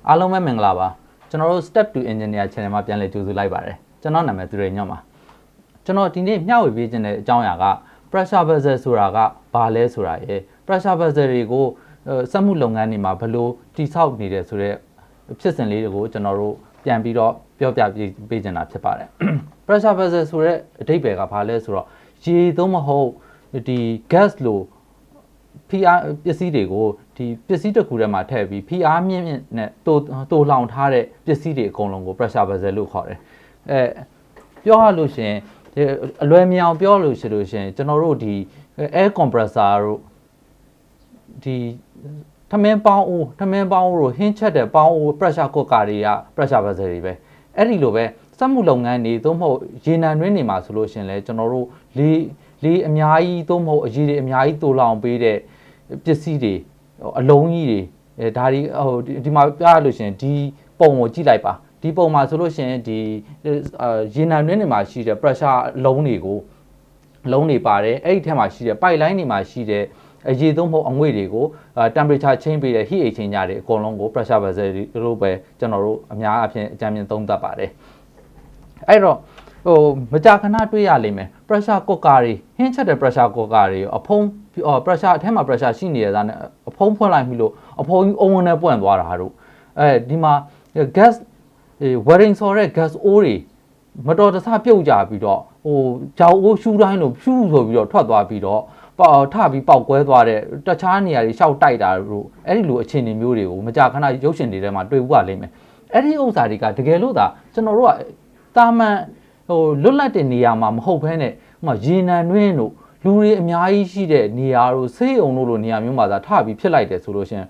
အားလုံးပဲမင်္ဂလာပါကျွန်တော်တို့ step to engineer channel မှာပြန်လည်ကြိုဆိုလိုက်ပါတယ်ကျွန်တော်နာမည်သူရိညော့ပါကျွန်တော်ဒီနေ့မျှဝေပေးခြင်းတဲ့အကြောင်းအရာက pressure vessel ဆိုတာကဘာလဲဆိုတာရယ် pressure vessel တွေကိုစက်မှုလုပ်ငန်းတွေမှာဘယ်လိုတိဆောက်နေတယ်ဆိုတဲ့ဖြစ်စဉ်လေးတွေကိုကျွန်တော်တို့ပြန်ပြီးတော့ပြောပြပေးခြင်းတာဖြစ်ပါတယ် pressure vessel ဆိုတဲ့အဓိပ္ပာယ်ကဘာလဲဆိုတော့ရေသုံးမဟုတ်ဒီ gas လို့PR ပစ္စည်းတွေကိုဒီပစ္စည်းတစ်ခုထဲမှာထည့်ပြီး PR မြင့်နဲ့တိုးလောင်ထားတဲ့ပစ္စည်းတွေအကုန်လုံးကို pressure vessel လို့ခေါ်တယ်ပြောရလို့ရှင်အလွယ်မြောင်ပြောလို့ရှိလို့ရှင်ကျွန်တော်တို့ဒီ air compressor တို့ဒီထမင်းပေါင်းဦးတို့ဟင်းချက်တဲ့ပေါင်းဦး pressure cooker တွေက pressure vessel တွေပဲအဲ့ဒီလိုပဲစက်မှုလုပ်ငန်းတွေသို့မဟုတ်ရေနံတွင်းတွေမှာဆိုလို့ရှင်လဲကျွန်တော်တို့လေအများကြီးသို့မဟုတ်အရေးတွေအများကြီးတိုးလောင်ပေးတဲ့ပစ္စည်းတွေအလုံးကြီးတွေဒါတွေဒီမှာပြရလို့ရှင်ဒီပုံကိုကြည့်လိုက်ပါဒီပုံမှာဆိုလို့ရှင်ဒီရေနံတွင်းတွေမှာရှိတဲ့ pressure လုံးတွေပါတယ်အဲ့ဒီထဲမှာရှိတဲ့ pipe line တွေမှာရှိတဲ့အရေသုံးဖို့အငွေ့တွေကို temperature change ပေးတဲ့ heat exchanger တွေအကုန်လုံးကို pressure vessel လို့ပဲကျွန်တော်တို့အများအပြားအကြမ်းမြင်သုံးသပ်ပါတယ်အဲ့တော့မကြာခဏတွေ့ရလိမ့်မယ် pressure cooker တွေဟင်းချက်တဲ့ pressure cooker တွေအဖုံးpressure အထက်မှာ pressure ရှိနေတဲ့သားနဲ့အဖုံးဖွင့်လိုက်ပြီလို့အဖုံးကြီးအုံးနဲ့ပွင့်သွားတာတို့ဒီမှာ gas wearing ဆိုတဲ့ gas အိုးတွေမတော်တဆပြုတ်ကြပြီးတော့ကြောက်အိုးရှူးတိုင်းလို့ဖြူးဆိုပြီးတော့ထွက်သွားပြီးတော့ထပြီးပေါက်ကွဲသွားတဲ့တခြားနေရာတွေရှောက်တိုက်တာတို့အဲ့ဒီလိုအခြေအနေမျိုးတွေကိုမကြာခဏရုပ်ရှင်တွေထဲမှာတွေ့ဦးပါလိမ့်မယ်အဲ့ဒီဥစ္စာတွေကတကယ်လို့သာကျွန်တော်တို့ကတာမန်လွတ်လပ်တဲ့နေရာမှာမဟုတ်ဘဲနဲ့ဥပမာရေနံတွင်းတို့လူတွေအများကြီးရှိတဲ့နေရာတို့ဆေးရုံတို့လိုနေရာမျိုးမှာသာထပြီးဖြစ်လိုက်တယ်ဆိုလို့ရှင်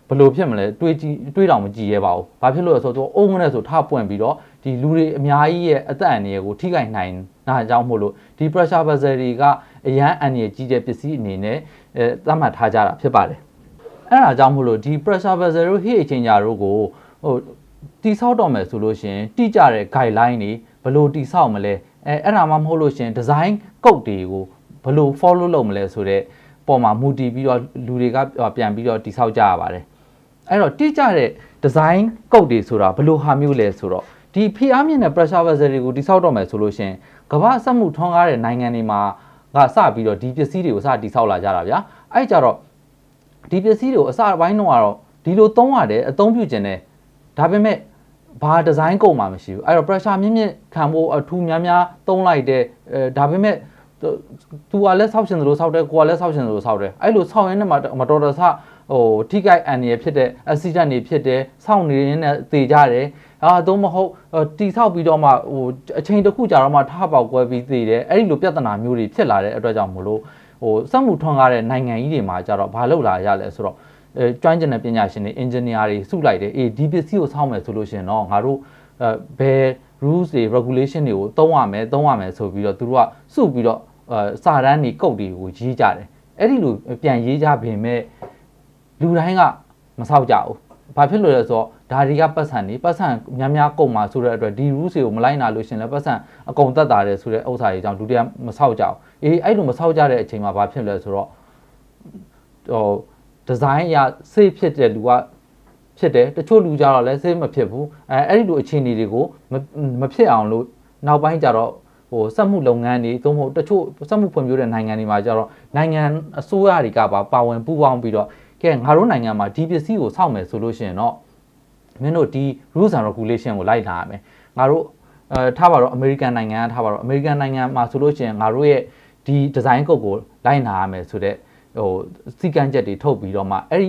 ဘယ်လိုဖြစ်မလဲတွေးတောင်မကြည့်ရဲပါဘူး။ဘာဖြစ်လို့လဲဆိုတော့အုံးနဲ့ဆိုထပွင့်ပြီးတော့ဒီလူတွေအများကြီးရဲ့အသက်အန္တရာယ်ကိုထိခိုက်နိုင်တာကြောင့်မို့လို့ဒီ pressure vessel တွေကအရန်အန္တရာယ်ကြီးတဲ့ပစ္စည်းအနေနဲ့သတ်မှတ်ထားကြတာဖြစ်ပါတယ်။အဲ့ဒါကြောင့်မို့လို့ဒီ pressure vessel တို့ heat exchanger တို့ကိုတိဆောက်တော့မယ်ဆိုလို့ရှင်တိကျတဲ့ guideline တွေဘယ်လိုတိဆောက်မလဲအဲ့ဒါမှမဟုတ်လို့ရှင် design code တွေကိုဘယ်လို follow လုပ်မလဲဆိုတဲ့ပေါ်မှာမူတည်ပြီးတော့လူတွေကပြန်ပြီးတော့တိဆောက်ကြရပါတယ်အဲ့တော့တိကျတဲ့ design code တွေဆိုတာဘယ်လိုဟာမျိုးလဲဆိုတော့ဒီဖိအားမြင့်တဲ့ pressure vessel တွေကိုတိဆောက်တော့မယ်ဆိုလို့ရှင်ကမ္ဘာစက်မှုထွန်းကားတဲ့နိုင်ငံတွေမှာကစပြီးတော့ဒီပစ္စည်းတွေကိုစတိဆောက်လာကြတာဗျာအဲ့ကြတော့ဒီပစ္စည်းတွေကိုအစပိုင်းတော့ကတော့ဒီလိုသုံးရတယ်အသုံးပြုခြင်းတယ်ဒါပေမဲ့ဘာ design ကုန်မှာမရှိဘူးအဲ့တော့ pressure မြင့်ခံဖို့အထူးများသုံးလိုက်တဲ့ဒါပေမဲ့သူကလည်းဆောက်ရှင်သလိုဆောက်တယ်ကိုကလည်းဆောက်ရှင်သလိုဆောက်တယ်အဲ့လိုဆောက်ရင်းနဲ့မတော်တဆထိခိုက်အန္တရာယ်ဖြစ်တဲ့ accident တွေဖြစ်တယ်ဆောက်နေရင်းနဲ့သေကြတယ်သို့မဟုတ်တိဆောက်ပြီးတော့မှအချိန်တစ်ခုကြာတော့မှထပေါက်ကွဲပြီးသေတယ်အဲ့ဒီလိုပြဿနာမျိုးတွေဖြစ်လာတဲ့အတွက်ကြောင့်မို့လို့စက်မှုထွန်းကားတဲ့နိုင်ငံကြီးတွေမှာကြတော့ဘာလုပ်လာရလဲဆိုတော့ကျွမ်းကျင်တဲ့ပညာရှင်တွေ engineer တွေစုလိုက်တယ်ဒီပစ္စည်းကိုဆောက်မယ်ဆိုလို့ရှိရင်တော့ငါတို့ဘယ် rules တွေ regulation တွေကိုသုံးရမယ်ဆိုပြီးတော့သူတို့ကစုပြီးတော့စာတမ်းတွေကုတ်တွေကိုရေးကြတယ်အဲ့ဒီလိုပြန်ရေးကြပေမဲ့လူတိုင်းကမဆောက်ကြဘူးဘာဖြစ်လို့လဲဆိုတော့ဒါတွေကပတ်စံများကုန်မှာဆိုတဲ့အတွက်ဒီ rules တွေကိုမလိုက်နာလို့ရှင်လဲပတ်စံအကုန်တက်တာတယ်ဆိုတဲ့ဥစ္စာတွေကြောင့်လူတွေကမဆောက်ကြဘူးအဲ့လိုမဆောက်ကြတဲ့အချိန်မှာဘာဖြစ်လဲဆိုတော့design အရ safe ဖြစ်တဲ့လူကဖြစ်တယ်တချို့လူကြတော့လည်း safe မဖြစ်ဘူးအဲ့ဒီလိုအခြေအနေတွေကိုမဖြစ်အောင်လို့နောက်ပိုင်းကျတော့စက်မှုလုပ်ငန်းတွေသို့မဟုတ်တချို့စက်မှုဖွံ့ဖြိုးတဲ့နိုင်ငံတွေမှာကျတော့နိုင်ငံအစိုးရတွေကပါဝင်ပူးပေါင်းပြီးတော့ကဲငါတို့နိုင်ငံမှာဒီပစ္စည်းကိုစောင့်မယ်ဆိုလို့ရှိရင်တော့မင်းတို့ဒီ rules and regulation ကိုလိုက်နာရမယ်ငါတို့ထားပါတော့ American နိုင်ငံကထားပါတော့ American နိုင်ငံမှာဆိုလို့ရှိရင်ငါတို့ရဲ့ဒီ design code ကိုလိုက်နာရမယ်ဆိုတဲ့စီကံချက်တွေထုတ်ပြီးတော့မှအဲ့ဒီ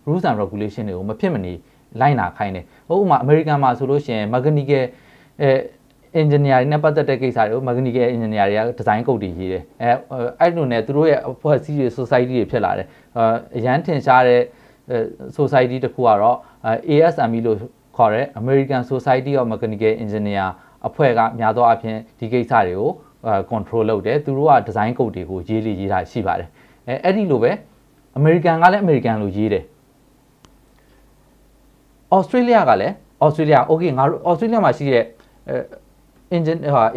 rules and regulation တွေကိုမဖြစ်မနေလိုက်နာခိုင်းတယ်ဥပမာ American မှာဆိုလို့ရှိရင် mechanical engineer တွေနဲ့ပတ်သက်တဲ့ကိစ္စတွေကို mechanical engineer တွေက design code တွေရေးတယ်အဲ့လိုနဲ့သူတို့ရဲ့အဖွဲ့အစည်းတွေ society တွေဖြစ်လာတယ်အရန်ထင်ရှားတဲ့ society တစ်ခုကတော့ ASME လို့ခေါ်တဲ့ American Society of Mechanical Engineer အဖွဲ့ကများသောအားဖြင့်ဒီကိစ္စတွေကိုcontrol လုပ်တယ်သူတို့က design code တွေကိုရေးတာရှိပါတယ်အဲ့ဒီလိုပဲ American ကလည်း American လို့ရေးတယ် Australia ကလည်း Australia okay ငါတို့ Australia မှာရှိတဲ့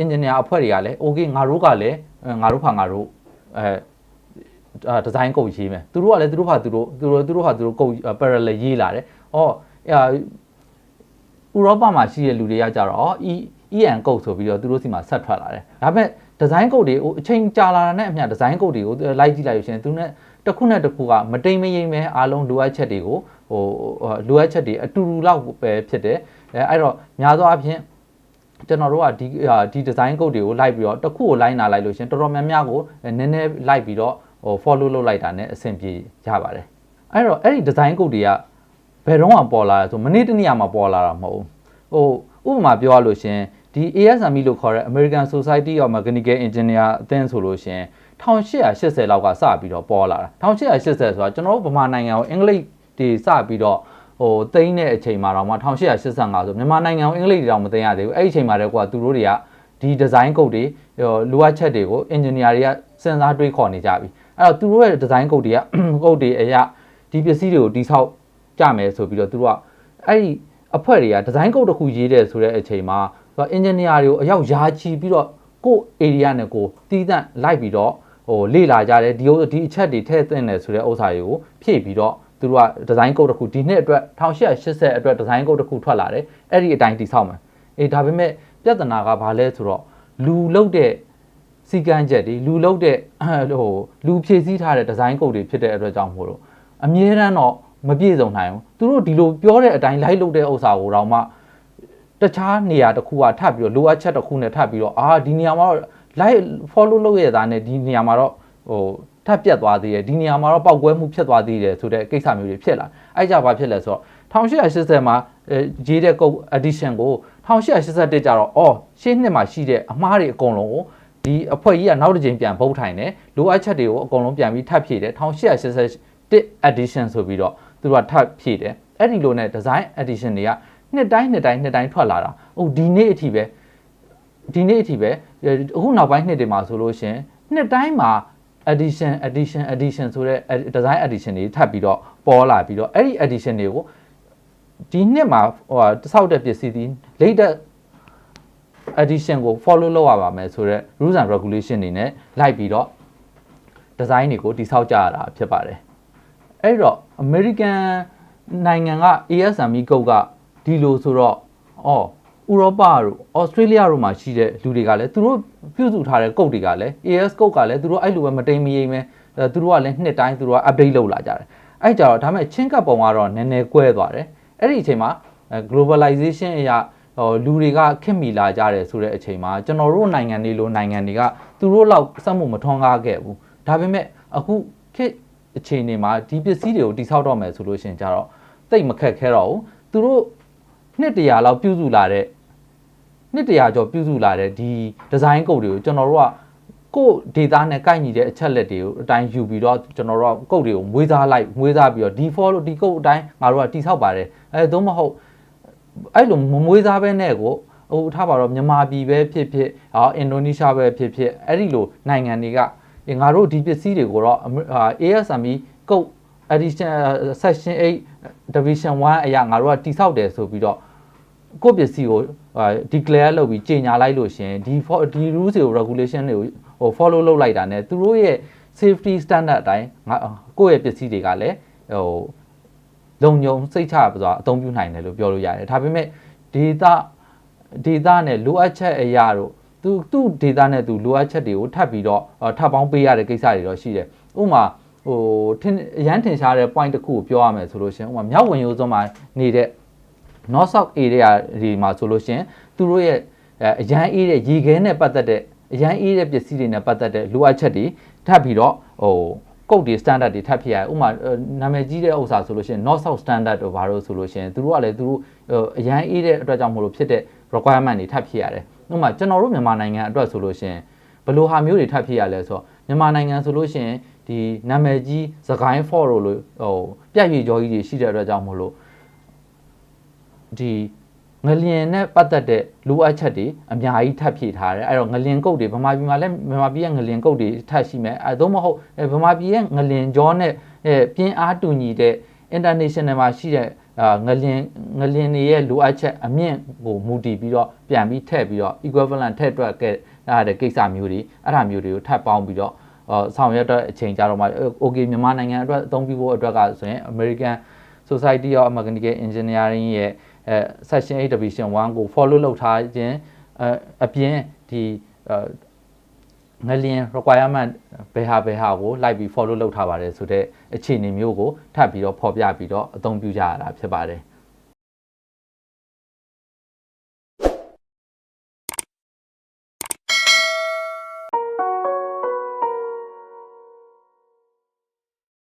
engineer အဖွဲ့တွေကလည်း okay ငါတို့ကလည်းငါတို့design code ရေးမယ်သူတို့ကလည်းသူတို့ဟာသူတို့ code parallel ရေးလာတယ် ရောပမှာရှိတဲ့လူတွေကကြတော့ EN code ဆိုပြီးတော့သူတို့စီမှာဆက်ထွက်လာတယ်ဒါပေမဲ့ design code တွေကိုအချိန်ကြာလာတာနဲ့အမျှ design code တွေကိုလိုက်ကြည့်လိုက်လို့ရှိရင်သူနဲ့တစ်ခုနဲ့တစ်ခုကမတိမ်မယိမ်ပဲအားလုံးလိုအပ်ချက်တွေကိုလိုအပ်ချက်တွေအတူတူလောက်ပဲဖြစ်တယ်အဲ့တော့များသောအားဖြင့်ကျွန်တော်တို့ကဒီ design code တွေကိုလိုက်ပြီးတော့တစ်ခုကိုလိုက်နာလိုက်လို့ရှင်တော်တော်များများကိုနည်းနည်းလိုက်ပြီးတော့follow လုပ်လိုက်တာ ਨੇ အဆင်ပြေရပါတယ်အဲ့တော့အဲ့ဒီ design code တွေကဘယ်တော့မှပေါ်လာလဲဆိုမနေ့တနေ့မှပေါ်လာတာမဟုတ်ဘူးဥပမာပြောရလို့ရှင်ဒီ ASME လို့ခေါ်တဲ့ American Society of Mechanical Engineer အသင်းဆိုလို့ရှင်1880လောက်ကစပြီးတော့ပေါ်လာတာ1880ဆိုတာကျွန်တော်တို့ဗမာနိုင်ငံကိုအင်္ဂလိပ်တွေစပြီးတော့သိန်းတဲ့အချိန်မှာတော့မှ1885ဆိုမြန်မာနိုင်ငံကိုအင်္ဂလိပ်တွေတော့မသိရသေးဘူးအဲ့ဒီအချိန်မှာတည်းကသူတို့တွေကဒီ design code တွေလိုအပ်ချက်တွေကို engineer တွေကစဉ်းစားတွေးခေါ်နေကြပြီအဲ့တော့သူတို့ရဲ့ design code တွေက code တွေအရာဒီပစ္စည်းတွေကိုတိဆောက်ကြမယ်ဆိုပြီးတော့သူတို့ကအဲ့ဒီအဖွဲ့တွေက design code တစ်ခုရေးတယ်ဆိုတဲ့အချိန်မှာengineer တွေကိုအရောက်ယာချီပြီးတော့ကိုယ့် area နဲ့ကိုတီးတန့်လိုက်ပြီးတော့လေ့လာကြတယ်ဒီအချက်တွေထည့်သွင်းတယ်ဆိုတဲ့ဥစ္စာတွေကိုဖြည့်ပြီးတော့သူတို့က design code တစ်ခုဒီနှစ်အတွက်1880အတွက် design code တစ်ခုထွက်လာတယ်အဲ့ဒီအတိုင်းတည်ဆောက်မယ်ဒါပေမဲ့ပြဿနာကဘာလဲဆိုတော့လူလုတ်တဲ့စီကန်းချက်တွေလူလုတ်တဲ့လူဖြည့်ဆည်းထားတဲ့ design code တွေဖြစ်တဲ့အတွက်ကြောင့်မို့လို့အမြဲတမ်းတော့မပြည့်စုံနိုင်ဘူးသူတို့ဒီလိုပြောတဲ့အတိုင်းလိုက်လုပ်တဲ့ဥစ္စာကိုတော့မှတခြားနေရာတစ်ခုကထပ်ပြီးတော့လိုအပ်ချက်တစ်ခုနဲ့ထပ်ပြီးတော့ဒီနေရာမှာတော့ live follow လုပ်ရတာနဲ့ဒီနေရာမှာတော့ထပ်ပြတ်သွားသေးတယ်ဒီနေရာမှာတော့ပောက်ကွဲမှုဖြစ်သွားသေးတယ်ဆိုတဲ့ကိစ္စမျိုးတွေဖြစ်လာအဲ့ကြဘာဖြစ်လဲဆိုတော့1880မှာရေးတဲ့ code edition ကို1881ကျတော့ရှေ့နှစ်မှာရှိတဲ့အမှားတွေအကုန်လုံးကိုဒီအဖွဲ့ကြီးကနောက်တစ်ကြိမ်ပြန်ဗုတ်ထိုင်တယ်လိုအပ်ချက်တွေကိုအကုန်လုံးပြန်ပြီးထပ်ဖြည့်တယ်1881 edition ဆိုပြီးတော့သူတို့ကထပ်ဖြည့်တယ်အဲ့ဒီလိုနဲ့ design edition တွေကနှစ်တိုင်းထွက်လာတာဒီနေ့အထိပဲအခုနောက်ပိုင်းနှစ်တွေမှာဆိုလို့ရှင်နှစ်တိုင်းမှာ edition ဆိုတဲ့ design edition တွေထပ်ပြီးတော့ပေါ်လာပြီးတော့အဲ့ဒီ edition တွေကိုဒီနှစ်မှာဆောက်တဲ့ပစ္စည်းဒီ latest edition ကို follow လုပ်ရပါမယ်ဆိုတော့ rules and regulation တွေနဲ့လိုက်ပြီးတော့ design တွေကိုတိဆောက်ကြရတာဖြစ်ပါတယ်အဲ့တော့ American နိုင်ငံက ASME code ကဒီလိုဆိုတော့ဥရောပတို့ Australia တို့မှာရှိတဲ့လူတွေကလည်းသူတို့ပြုစုထားတဲ့ code တွေကလည်း AS code ကလည်းသူတို့အဲ့လိုပဲမတိမ်မယိမ်ပဲသူတို့ကလည်းနှစ်တိုင်းသူတို့က update လုပ်လာကြတယ်အဲ့ကြတော့ဒါပေမဲ့ချင်းကပ်ပုံကတော့နည်းနည်းကွဲသွားတယ်အဲ့ဒီအချိန်မှာ globalization အရာလူတွေကခင်မိလာကြတယ်ဆိုတဲ့အချိန်မှာကျွန်တော်တို့နိုင်ငံတွေလိုနိုင်ငံတွေကသူတို့လောက်စက်မှုမထွန်းကားခဲ့ဘူးဒါပေမဲ့အခုခေတ်အချိန်တွေမှာဒီပစ္စည်းတွေကိုတိဆောက်တော့မယ်ဆိုလို့ရှိရင်ကြတော့တိတ်မခက်ခဲတော့ဘူးသူတို့နှစ်တရာလောက်ပြုစုလာတဲ့နှစ်တရာကျော်ပြုစုလာတဲ့ဒီ design code တွေကိုကျွန်တော်တို့ကကိုယ့် data နဲ့ကိုက်ညီတဲ့အချက်လက်တွေကိုအတိုင်းယူပြီးတော့ကျွန်တော်တို့က code တွေကိုမွေးစားပြီးတော့ default ဒီ code အတိုင်းငါတို့ကတိဆောက်ပါတယ်သို့မဟုတ်အဲ့လိုမမွေးစားပဲနဲ့ကိုထားပါတော့မြန်မာပြည်ပဲဖြစ်အင်ဒိုနီးရှားပဲဖြစ်အဲ့ဒီလိုနိုင်ငံတွေကငါတို့ဒီပစ္စည်းတွေကိုတော့ ASME code edition section 8 division 1အရာငါတို့ကတိဆောက်တယ်ဆိုပြီးတော့ကိုယ့်ပစ္စည်းကို declare လုပ်ပြီးကြေညာလိုက်လို့ရှင်ဒီ rules တွေ regulation တွေကိုfollow လုပ်လိုက်တာ ਨੇ သူတို့ရဲ့ safety standard အတိုင်းကိုယ့်ရဲ့ပစ္စည်းတွေကလည်းလုံခြုံစိတ်ချစွာအသုံးပြုနိုင်တယ်လို့ပြောလို့ရတယ်ဒါပေမဲ့ data နဲ့လိုအပ်ချက်အရာတို့သူ့ data နဲ့သူလိုအပ်ချက်တွေကိုထပ်ပြီးတော့ထပ်ပေါင်းပေးရတဲ့ကိစ္စတွေတော့ရှိတယ်ဥပမာအရန်ထင်ရှားတဲ့ point တစ်ခုကိုပြောရမယ်ဆိုလို့ရှင်ဥပမာမြောက်ဝင်ရိုးစွန်းမှာနေတဲ့ North South area တွေမှာဆိုလို့ရှင်သူတို့ရဲ့အရန်အေးတဲ့ရေခဲနဲ့ပတ်သက်တဲ့အရန်အေးတဲ့ပစ္စည်းတွေနဲ့ပတ်သက်တဲ့လိုအပ်ချက်တွေထပ်ပြီးတော့ကုတ်တွေ standard တွေထပ်ဖြစ်ရတယ်ဥပမာနာမည်ကြီးတဲ့ဥစ္စာဆိုလို့ရှင် North South standard တို့ဘာလို့ဆိုလို့ရှင်သူတို့ကလည်းသူတို့အရန်အေးတဲ့အတွက်ကြောင့်မို့လို့ဖြစ်တဲ့ requirement တွေထပ်ဖြစ်ရတယ်ဥပမာကျွန်တော်တို့မြန်မာနိုင်ငံအတွက်ဆိုလို့ရှင်ဘယ်လိုဟာမျိုးတွေထပ်ဖြစ်ရလဲဆိုတော့မြန်မာနိုင်ငံဆိုလို့ရှင်ဒီနာမည်ကြီးစကိုင်းဖော့လို့ပြက်ရည်ကြောကြီးတွေရှိတဲ့အတွက်ကြောင့်မို့လို့ဒီငလျင်နဲ့ပတ်သက်တဲ့လိုအပ်ချက်တွေအများကြီးထပ်ဖြည့်ထားတယ်အဲ့တော့ငလျင်ကုတ်တွေဗမာပြည်မှာလည်းဗမာပြည်ရဲ့ငလျင်ကုတ်တွေထပ်ရှိမယ်သို့မဟုတ်ဗမာပြည်ရဲ့ငလျင်ကြောနဲ့ပြင်းအားတူညီတဲ့ international မှာရှိတဲ့ငလျင်တွေရဲ့လိုအပ်ချက်အမြင့်ကိုမူတည်ပြီးတော့ပြန်ပြီးထည့်ပြီးတော့ equivalent ထည့်တွက်ခဲ့တဲ့ကိစ္စမျိုးတွေအဲ့ဒါမျိုးတွေကိုထပ်ပေါင်းပြီးတော့ဆောင်ရွက်တဲ့အချိန်ကြတော့မှ okay မြန်မာနိုင်ငံအတွက်အသုံးပြုဖို့အတွက်ကဆိုရင် American Society of Mechanical Engineering ရဲ့ section 8 division 1ကို follow လုပ်ထားခြင်းအပြင်ဒီငလျင် requirement ဘယ်ဟာကိုလိုက်ပြီး follow လုပ်ထားပါတယ်ဆိုတဲ့အခြေအနေမျိုးကိုထပ်ပြီးတော့ဖော်ပြပြီးတော့အသုံးပြုကြရတာဖြစ်ပါတယ်